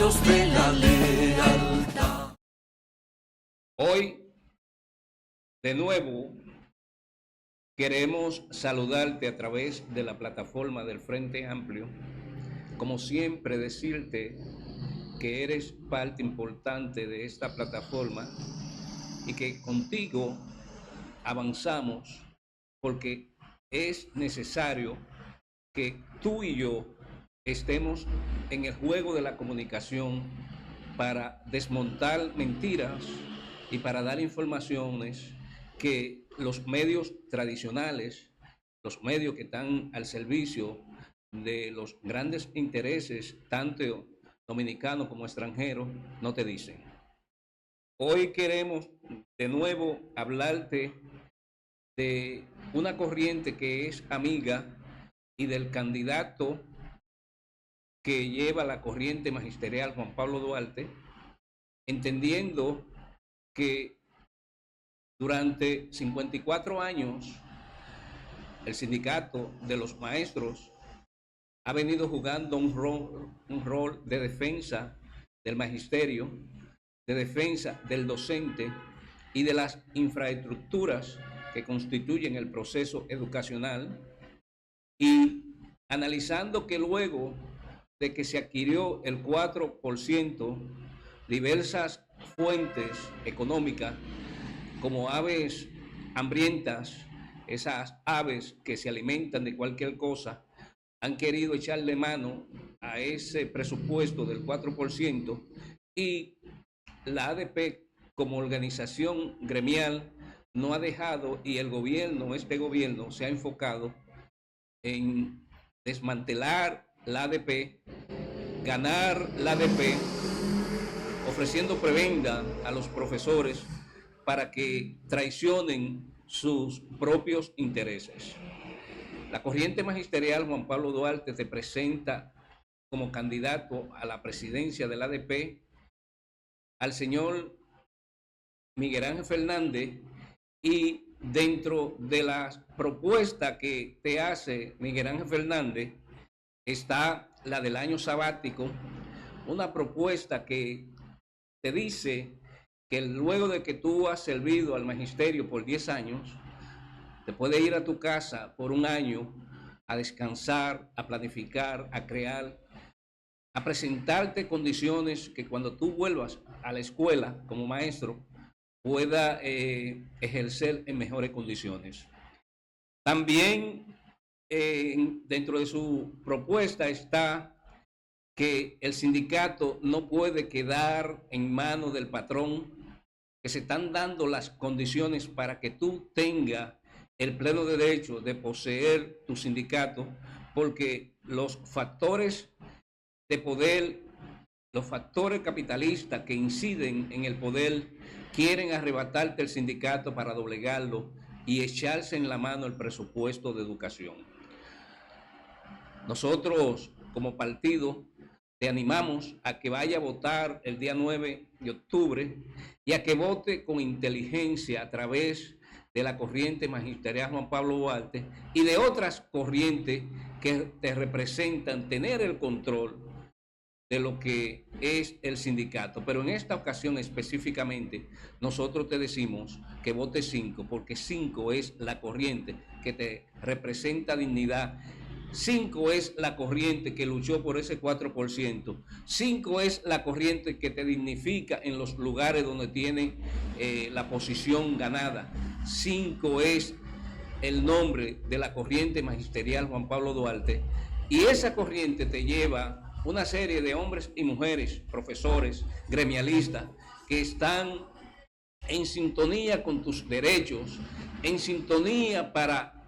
Dios de la lealtad. Hoy, de nuevo, queremos saludarte a través de la plataforma del Frente Amplio. Como siempre, decirte que eres parte importante de esta plataforma y que contigo avanzamos porque es necesario que tú y yo estemos en el juego de la comunicación para desmontar mentiras y para dar informaciones que los medios tradicionales, los medios que están al servicio de los grandes intereses, tanto dominicanos como extranjeros, no te dicen. Hoy queremos de nuevo hablarte de una corriente que es amiga y del candidato que lleva la corriente magisterial Juan Pablo Duarte, entendiendo que durante 54 años el sindicato de los maestros ha venido jugando un rol de defensa del magisterio, de defensa del docente y de las infraestructuras que constituyen el proceso educacional, y analizando que luego de que se adquirió el 4%, diversas fuentes económicas como aves hambrientas, esas aves que se alimentan de cualquier cosa, han querido echarle mano a ese presupuesto del 4%, y la ADP como organización gremial no ha dejado, y el gobierno, este gobierno, se ha enfocado en desmantelar la ADP, ganar la ADP, ofreciendo prebenda a los profesores para que traicionen sus propios intereses. La corriente magisterial Juan Pablo Duarte te presenta como candidato a la presidencia de la ADP al señor Miguel Ángel Fernández, y dentro de las propuestas que te hace Miguel Ángel Fernández está la del año sabático, una propuesta que te dice que luego de que tú has servido al magisterio por 10 años, te puedes ir a tu casa por un año a descansar, a planificar, a crear, a presentarte condiciones que cuando tú vuelvas a la escuela como maestro pueda ejercer en mejores condiciones. También dentro de su propuesta está que el sindicato no puede quedar en manos del patrón, que se están dando las condiciones para que tú tengas el pleno derecho de poseer tu sindicato, porque los factores de poder, los factores capitalistas que inciden en el poder, quieren arrebatarte el sindicato para doblegarlo y echarse en la mano el presupuesto de educación. Nosotros, como partido, te animamos a que vaya a votar el día 9 de octubre y a que vote con inteligencia a través de la corriente magisterial Juan Pablo Duarte y de otras corrientes que te representan tener el control de lo que es el sindicato. Pero en esta ocasión específicamente, nosotros te decimos que vote 5, porque 5 es la corriente que te representa dignidad. 5 es la corriente que luchó por ese 4%. 5 es la corriente que te dignifica en los lugares donde tiene la posición ganada. 5 es el nombre de la corriente magisterial Juan Pablo Duarte, y esa corriente te lleva una serie de hombres y mujeres, profesores, gremialistas, que están en sintonía con tus derechos, en sintonía para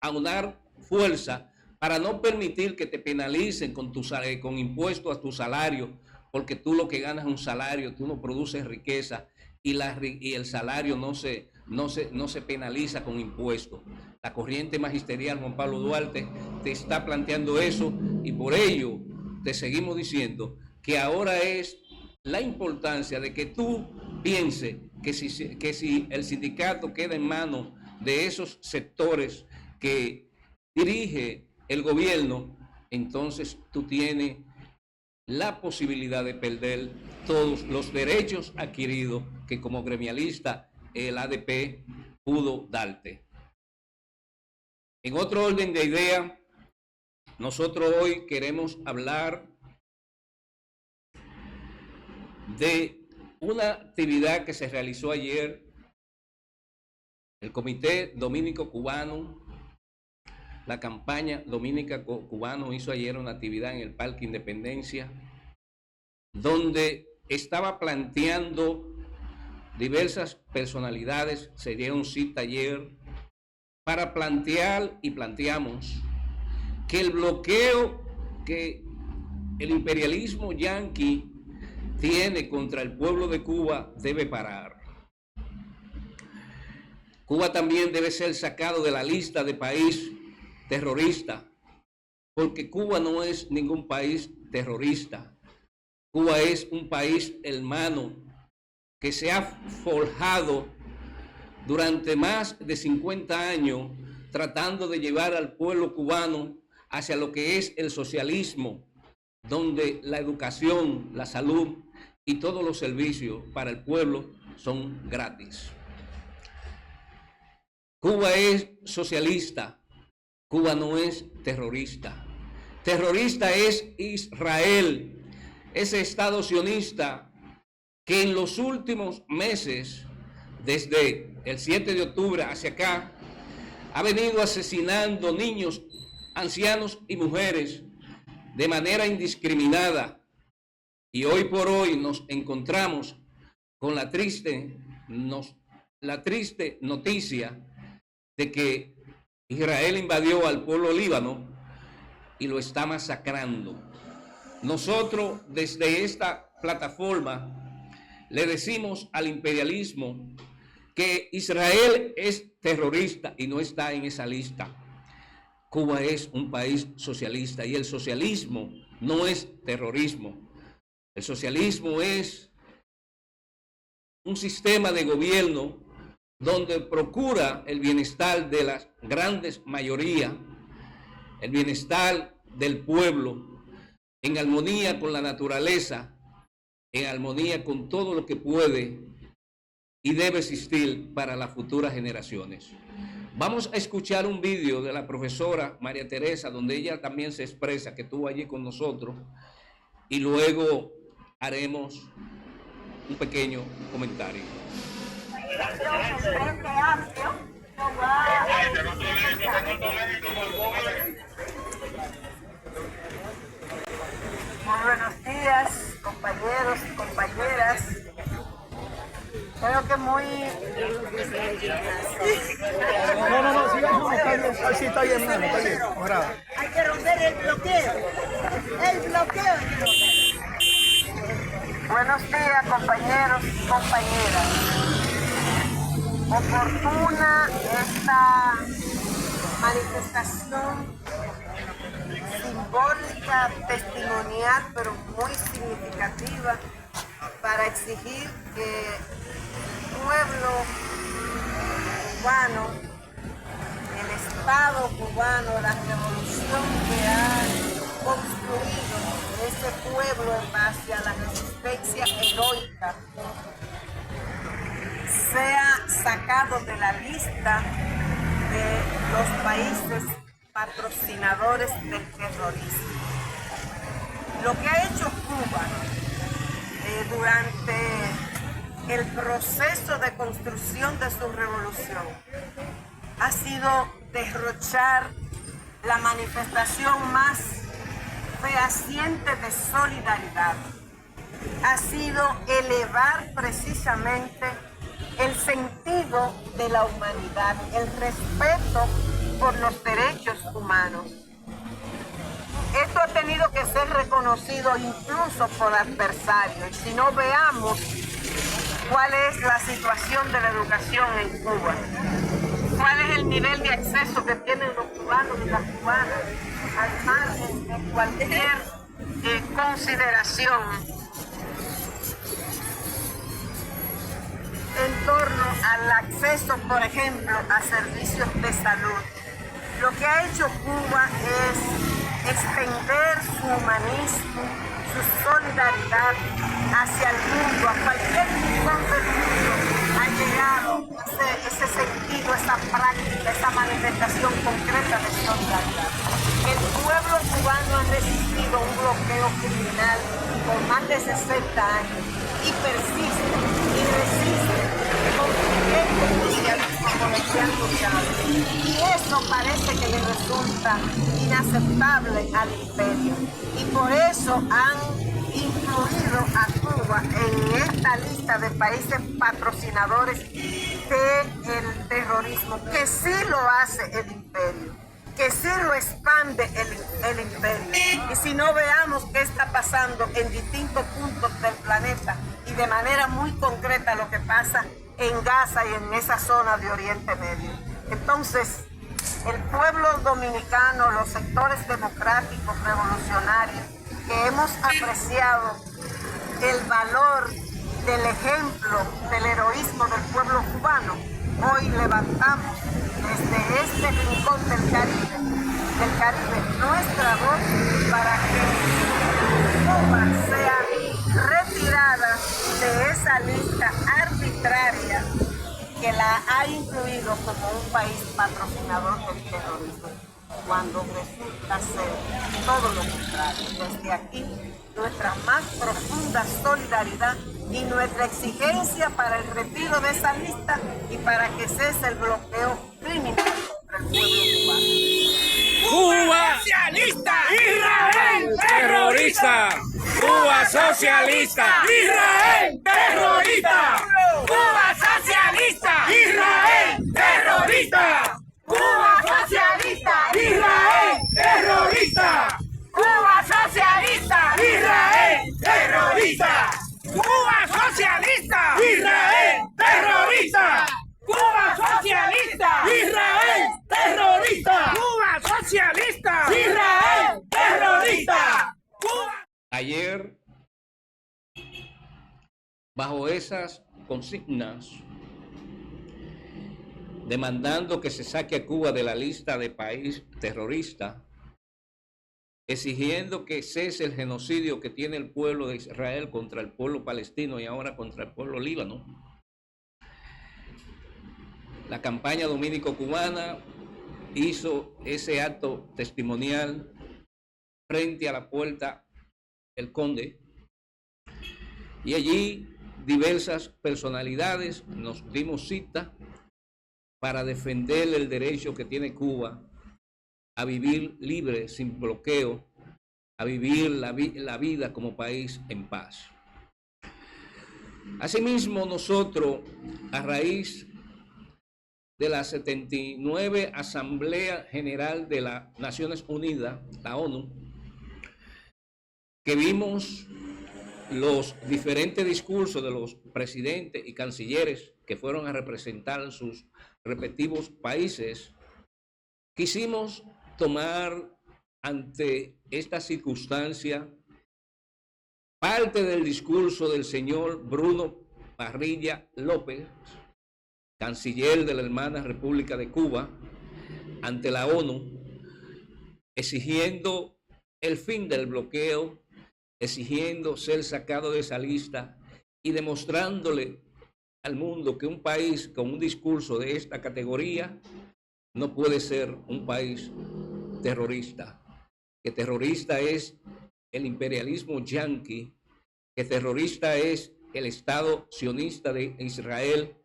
aunar fuerza, para no permitir que te penalicen con impuestos a tu salario, porque tú lo que ganas es un salario, tú no produces riqueza, y el salario no se penaliza con impuestos. La corriente magisterial Juan Pablo Duarte te está planteando eso, y por ello te seguimos diciendo que ahora es la importancia de que tú pienses que si el sindicato queda en manos de esos sectores que dirige el gobierno, entonces tú tienes la posibilidad de perder todos los derechos adquiridos que como gremialista el ADP pudo darte. En otro orden de idea, nosotros hoy queremos hablar de una actividad que se realizó ayer. El Comité Dominico Cubano, la campaña Dominica Cubano hizo ayer una actividad en el Parque Independencia, donde estaba planteando diversas personalidades. Se dieron cita ayer para plantear, y planteamos, que el bloqueo que el imperialismo yanqui tiene contra el pueblo de Cuba debe parar. Cuba también debe ser sacado de la lista de país terrorista, porque Cuba no es ningún país terrorista. Cuba es un país hermano que se ha forjado durante más de 50 años tratando de llevar al pueblo cubano hacia lo que es el socialismo, donde la educación, la salud y todos los servicios para el pueblo son gratis. Cuba es socialista, Cuba no es terrorista. Terrorista es Israel, ese Estado sionista que en los últimos meses, desde el 7 de octubre hacia acá, ha venido asesinando niños, ancianos y mujeres de manera indiscriminada. Y hoy por hoy nos encontramos con la triste noticia de que Israel invadió al pueblo líbano y lo está masacrando. Nosotros desde esta plataforma le decimos al imperialismo que Israel es terrorista y no está en esa lista. Cuba es un país socialista y el socialismo no es terrorismo. El socialismo es un sistema de gobierno donde procura el bienestar de la grandes mayoría, el bienestar del pueblo, en armonía con la naturaleza, en armonía con todo lo que puede y debe existir para las futuras generaciones. Vamos a escuchar un vídeo de la profesora María Teresa, donde ella también se expresa, que estuvo allí con nosotros, y luego haremos un pequeño comentario. Muy buenos días, compañeros y compañeras. Creo que muy... No, sigamos, está bien, así está bien, está bien. Hay que romper el bloqueo. El bloqueo. Buenos días, compañeros y compañeras. Oportuna esta manifestación simbólica, testimonial, pero muy significativa para exigir que el pueblo cubano, el Estado cubano, la revolución que ha construido este pueblo en base a la resistencia heroica, sea sacado de la lista de los países patrocinadores del terrorismo. Lo que ha hecho Cuba durante el proceso de construcción de su revolución ha sido derrochar la manifestación más fehaciente de solidaridad. Ha sido elevar precisamente el sentido de la humanidad, el respeto por los derechos humanos. Esto ha tenido que ser reconocido incluso por adversarios. Si no, veamos cuál es la situación de la educación en Cuba, cuál es el nivel de acceso que tienen los cubanos y las cubanas al margen de cualquier consideración en torno al acceso, por ejemplo, a servicios de salud. Lo que ha hecho Cuba es extender su humanismo, su solidaridad hacia el mundo, a cualquier rincón del mundo ha llegado ese sentido, esa práctica, esa manifestación concreta de solidaridad. El pueblo cubano ha resistido un bloqueo criminal por más de 60 años y persiste y resiste con el socialismo colombiano. Y eso parece que le resulta inaceptable al imperio. Y por eso han incluido a Cuba en esta lista de países patrocinadores del terrorismo, que sí lo hace el imperio, que sí lo expande el imperio. Y si no, veamos qué está pasando en distintos puntos del planeta y de manera muy concreta lo que pasa en Gaza y en esa zona de Oriente Medio. Entonces, el pueblo dominicano, los sectores democráticos revolucionarios, que hemos apreciado el valor del ejemplo del heroísmo del pueblo cubano, hoy levantamos desde este rincón del Caribe nuestra voz para que Cuba sea retirada de esa lista arbitraria que la ha incluido como un país patrocinador del terrorismo, cuando resulta ser todo lo contrario. Desde aquí, nuestra más profunda solidaridad y nuestra exigencia para el retiro de esa lista y para que cese el bloqueo criminal contra el pueblo cubano. ¡Cuba socialista! ¡Israel terrorista! ¡Cuba socialista! ¡Israel terrorista! ¡Cuba socialista! ¡Israel terrorista! ¡Cuba socialista! ¡Israel terrorista! ¡Cuba socialista! ¡Israel terrorista! ¡Cuba socialista! ¡Israel terrorista! ¡Cuba socialista! ¡Israel terrorista! ¡Cuba socialista! ¡Israel terrorista! ¡Cuba! Ayer, bajo esas consignas, demandando que se saque a Cuba de la lista de país terrorista, exigiendo que cese el genocidio que tiene el pueblo de Israel contra el pueblo palestino y ahora contra el pueblo líbano. La campaña dominico-cubana hizo ese acto testimonial frente a la puerta El Conde, y allí diversas personalidades nos dimos cita para defender el derecho que tiene Cuba a vivir libre, sin bloqueo, a vivir la vida como país en paz. Asimismo, nosotros, a raíz de la 79 Asamblea General de las Naciones Unidas, la ONU, que vimos los diferentes discursos de los presidentes y cancilleres que fueron a representar sus respectivos países, quisimos tomar ante esta circunstancia parte del discurso del señor Bruno Parrilla López, canciller de la hermana República de Cuba, ante la ONU, exigiendo el fin del bloqueo, exigiendo ser sacado de esa lista y demostrándole al mundo que un país con un discurso de esta categoría no puede ser un país terrorista, que terrorista es el imperialismo yanqui, que terrorista es el Estado sionista de Israel,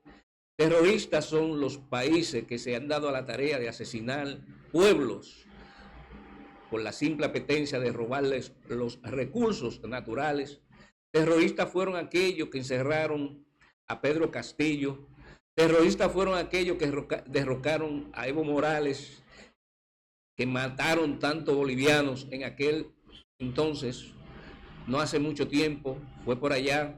terroristas son los países que se han dado a la tarea de asesinar pueblos por la simple apetencia de robarles los recursos naturales. Terroristas fueron aquellos que encerraron a Pedro Castillo, terroristas fueron aquellos que derrocaron a Evo Morales, que mataron tantos bolivianos en aquel entonces, no hace mucho tiempo, fue por allá,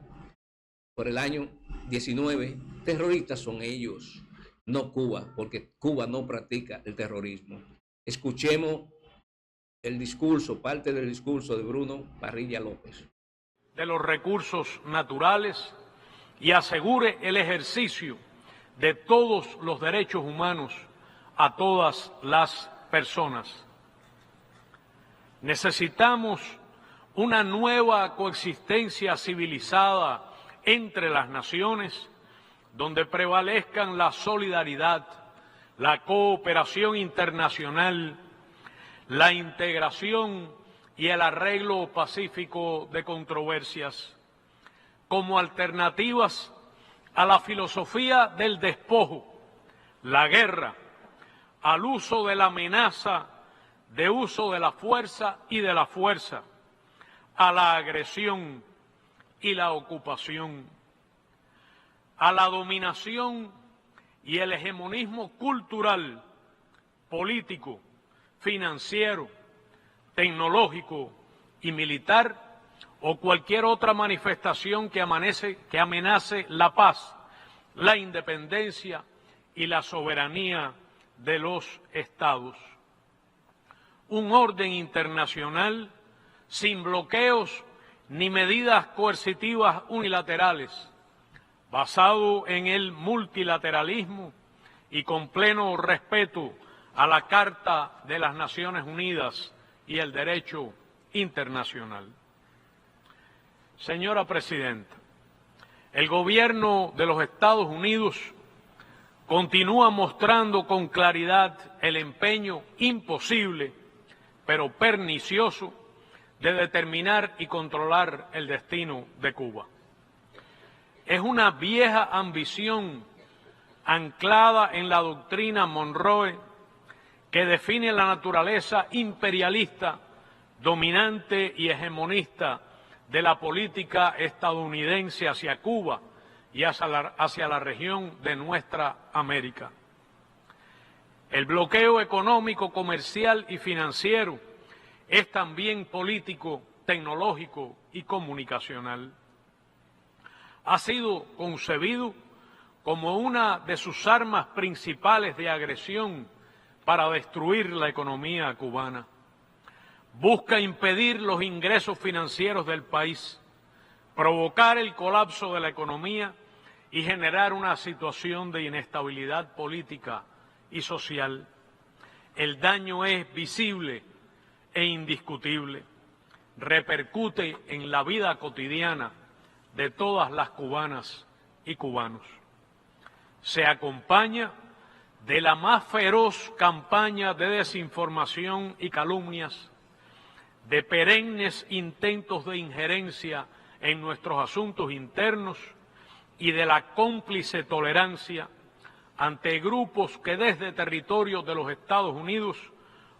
por el año 19. Terroristas son ellos, no Cuba, porque Cuba no practica el terrorismo. Escuchemos el discurso, parte del discurso de Bruno Parrilla López. De los recursos naturales y asegure el ejercicio de todos los derechos humanos a todas las personas. Necesitamos una nueva coexistencia civilizada entre las naciones, donde prevalezcan la solidaridad, la cooperación internacional, la integración y el arreglo pacífico de controversias, como alternativas a la filosofía del despojo, la guerra, al uso de la amenaza, de uso de la fuerza y de la fuerza, a la agresión y la ocupación, a la dominación y el hegemonismo cultural, político, financiero, tecnológico y militar, o cualquier otra manifestación que amenace la paz, la independencia y la soberanía de los Estados. Un orden internacional sin bloqueos ni medidas coercitivas unilaterales, basado en el multilateralismo y con pleno respeto a la Carta de las Naciones Unidas y el derecho internacional. Señora Presidenta, el gobierno de los Estados Unidos continúa mostrando con claridad el empeño imposible, pero pernicioso, de determinar y controlar el destino de Cuba. Es una vieja ambición anclada en la doctrina Monroe que define la naturaleza imperialista, dominante y hegemonista de la política estadounidense hacia Cuba y hacia la región de nuestra América. El bloqueo económico, comercial y financiero es también político, tecnológico y comunicacional. Ha sido concebido como una de sus armas principales de agresión para destruir la economía cubana. Busca impedir los ingresos financieros del país, provocar el colapso de la economía y generar una situación de inestabilidad política y social. El daño es visible e indiscutible, repercute en la vida cotidiana de todas las cubanas y cubanos. Se acompaña de la más feroz campaña de desinformación y calumnias, de perennes intentos de injerencia en nuestros asuntos internos y de la cómplice tolerancia ante grupos que desde territorios de los Estados Unidos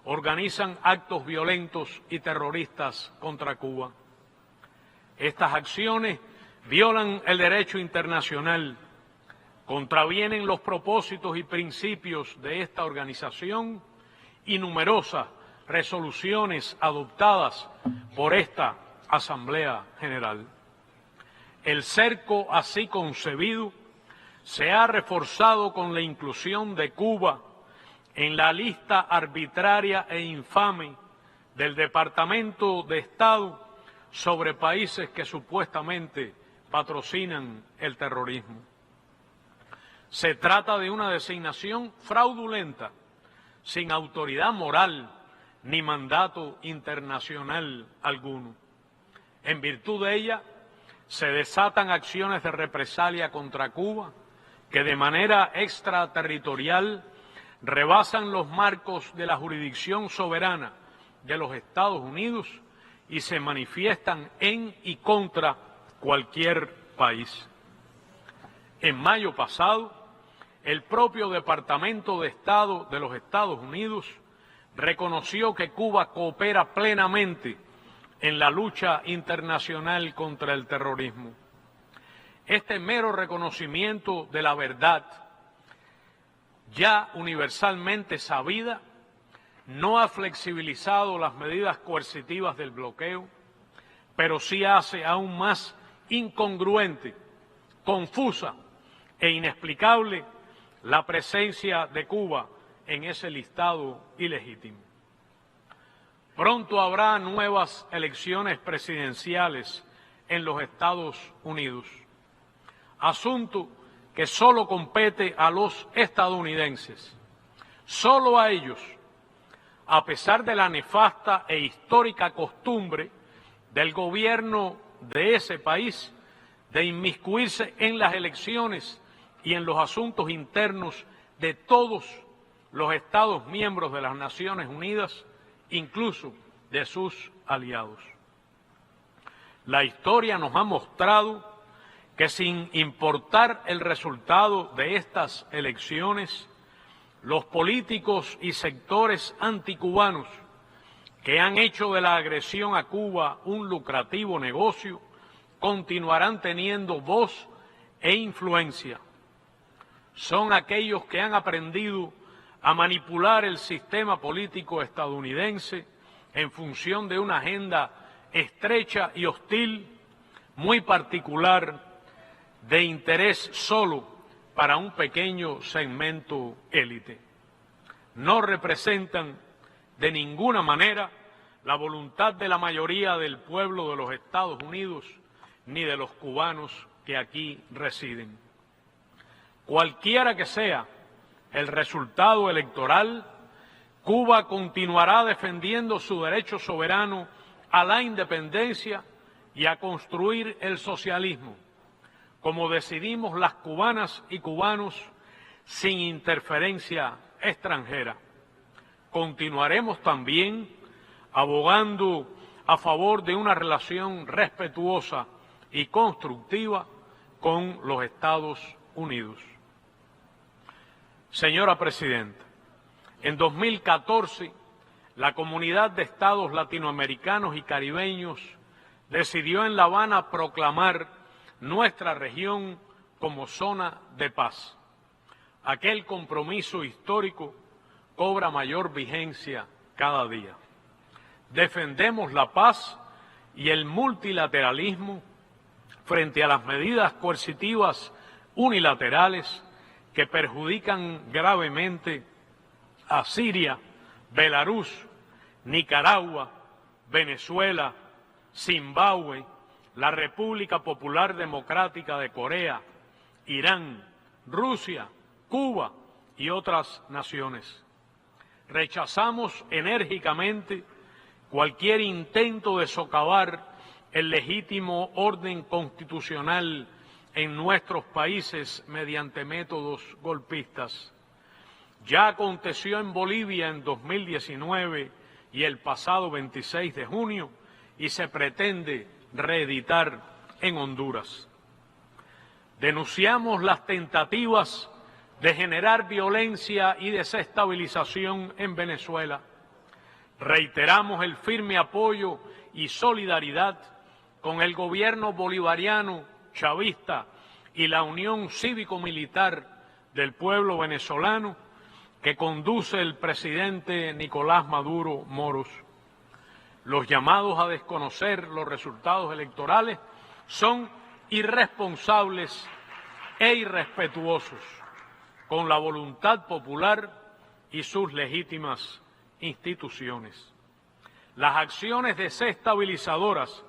organizan actos violentos y terroristas contra Cuba. Estas acciones violan el derecho internacional, contravienen los propósitos y principios de esta organización y numerosas resoluciones adoptadas por esta Asamblea General. El cerco así concebido se ha reforzado con la inclusión de Cuba en la lista arbitraria e infame del Departamento de Estado sobre países que supuestamente patrocinan el terrorismo. Se trata de una designación fraudulenta, sin autoridad moral ni mandato internacional alguno. En virtud de ella, se desatan acciones de represalia contra Cuba que de manera extraterritorial rebasan los marcos de la jurisdicción soberana de los Estados Unidos y se manifiestan en y contra cualquier país. En mayo pasado, el propio Departamento de Estado de los Estados Unidos reconoció que Cuba coopera plenamente en la lucha internacional contra el terrorismo. Este mero reconocimiento de la verdad, ya universalmente sabida, no ha flexibilizado las medidas coercitivas del bloqueo, pero sí hace aún más incongruente, confusa e inexplicable la presencia de Cuba en ese listado ilegítimo. Pronto habrá nuevas elecciones presidenciales en los Estados Unidos, asunto que solo compete a los estadounidenses, solo a ellos, a pesar de la nefasta e histórica costumbre del gobierno de ese país de inmiscuirse en las elecciones y en los asuntos internos de todos los Estados miembros de las Naciones Unidas, incluso de sus aliados. La historia nos ha mostrado que sin importar el resultado de estas elecciones, los políticos y sectores anticubanos que han hecho de la agresión a Cuba un lucrativo negocio continuarán teniendo voz e influencia. Son aquellos que han aprendido a manipular el sistema político estadounidense en función de una agenda estrecha y hostil, muy particular, de interés solo para un pequeño segmento élite. No representan de ninguna manera la voluntad de la mayoría del pueblo de los Estados Unidos ni de los cubanos que aquí residen. Cualquiera que sea el resultado electoral, Cuba continuará defendiendo su derecho soberano a la independencia y a construir el socialismo, como decidimos las cubanas y cubanos, sin interferencia extranjera. Continuaremos también abogando a favor de una relación respetuosa y constructiva con los Estados Unidos. Señora Presidenta, en 2014, la Comunidad de Estados Latinoamericanos y Caribeños decidió en La Habana proclamar nuestra región como zona de paz. Aquel compromiso histórico cobra mayor vigencia cada día. Defendemos la paz y el multilateralismo frente a las medidas coercitivas unilaterales que perjudican gravemente a Siria, Belarus, Nicaragua, Venezuela, Zimbabue, la República Popular Democrática de Corea, Irán, Rusia, Cuba y otras naciones. Rechazamos enérgicamente cualquier intento de socavar el legítimo orden constitucional en nuestros países mediante métodos golpistas. Ya aconteció en Bolivia en 2019 y el pasado 26 de junio y se pretende reeditar en Honduras. Denunciamos las tentativas de generar violencia y desestabilización en Venezuela. Reiteramos el firme apoyo y solidaridad con el gobierno bolivariano, chavista y la Unión Cívico-Militar del pueblo venezolano que conduce el presidente Nicolás Maduro Moros. Los llamados a desconocer los resultados electorales son irresponsables e irrespetuosos con la voluntad popular y sus legítimas instituciones. Las acciones desestabilizadoras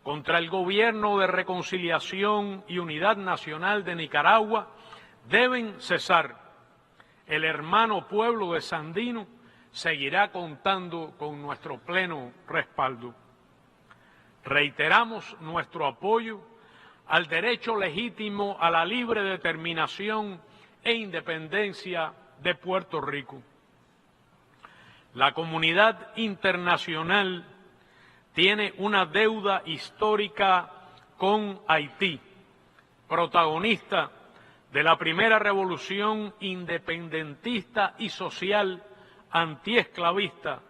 contra el Gobierno de Reconciliación y Unidad Nacional de Nicaragua deben cesar. El hermano pueblo de Sandino seguirá contando con nuestro pleno respaldo. Reiteramos nuestro apoyo al derecho legítimo a la libre determinación e independencia de Puerto Rico. La comunidad internacional tiene una deuda histórica con Haití, protagonista de la primera revolución independentista y social antiesclavista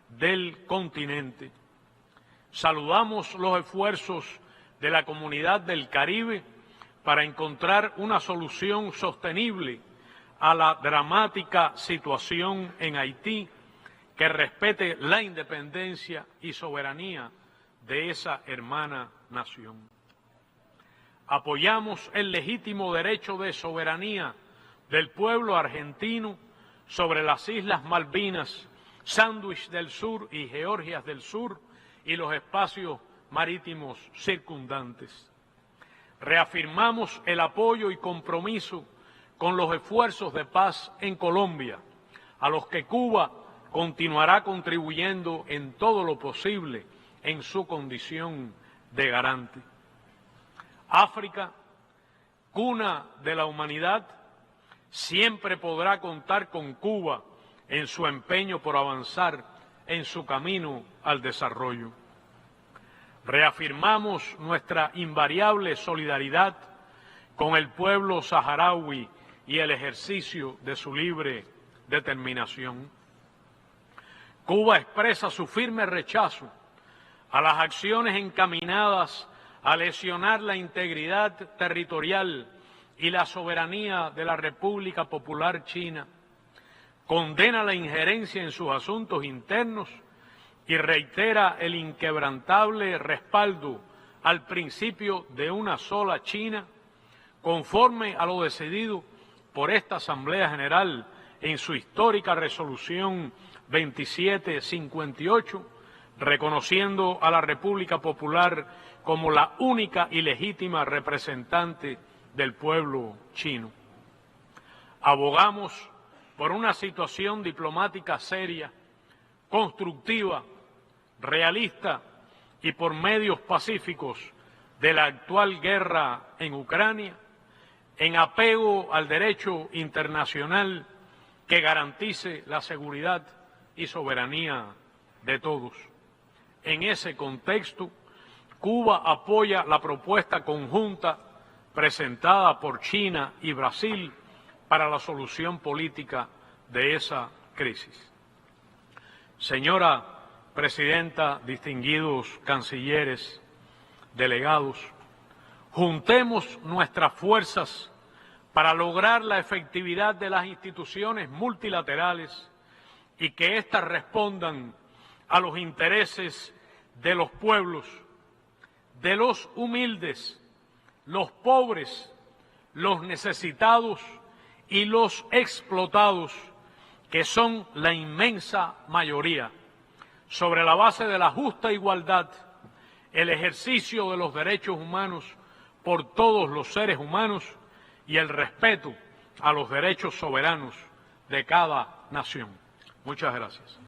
del continente. Saludamos los esfuerzos de la comunidad del Caribe para encontrar una solución sostenible a la dramática situación en Haití que respete la independencia y soberanía de esa hermana nación. Apoyamos el legítimo derecho de soberanía del pueblo argentino sobre las Islas Malvinas, Sándwich del Sur y Georgias del Sur y los espacios marítimos circundantes. Reafirmamos el apoyo y compromiso con los esfuerzos de paz en Colombia, a los que Cuba continuará contribuyendo en todo lo posible en su condición de garante. África, cuna de la humanidad, siempre podrá contar con Cuba en su empeño por avanzar en su camino al desarrollo. Reafirmamos nuestra invariable solidaridad con el pueblo saharaui y el ejercicio de su libre determinación. Cuba expresa su firme rechazo a las acciones encaminadas a lesionar la integridad territorial y la soberanía de la República Popular China, condena la injerencia en sus asuntos internos y reitera el inquebrantable respaldo al principio de una sola China, conforme a lo decidido por esta Asamblea General en su histórica resolución 2758, reconociendo a la República Popular como la única y legítima representante del pueblo chino. Abogamos por una situación diplomática seria, constructiva, realista y por medios pacíficos de la actual guerra en Ucrania, en apego al derecho internacional que garantice la seguridad y soberanía de todos. En ese contexto, Cuba apoya la propuesta conjunta presentada por China y Brasil para la solución política de esa crisis. Señora Presidenta, distinguidos cancilleres, delegados, juntemos nuestras fuerzas para lograr la efectividad de las instituciones multilaterales y que éstas respondan a los intereses de los pueblos, de los humildes, los pobres, los necesitados y los explotados, que son la inmensa mayoría, sobre la base de la justa igualdad, el ejercicio de los derechos humanos por todos los seres humanos y el respeto a los derechos soberanos de cada nación. Muchas gracias.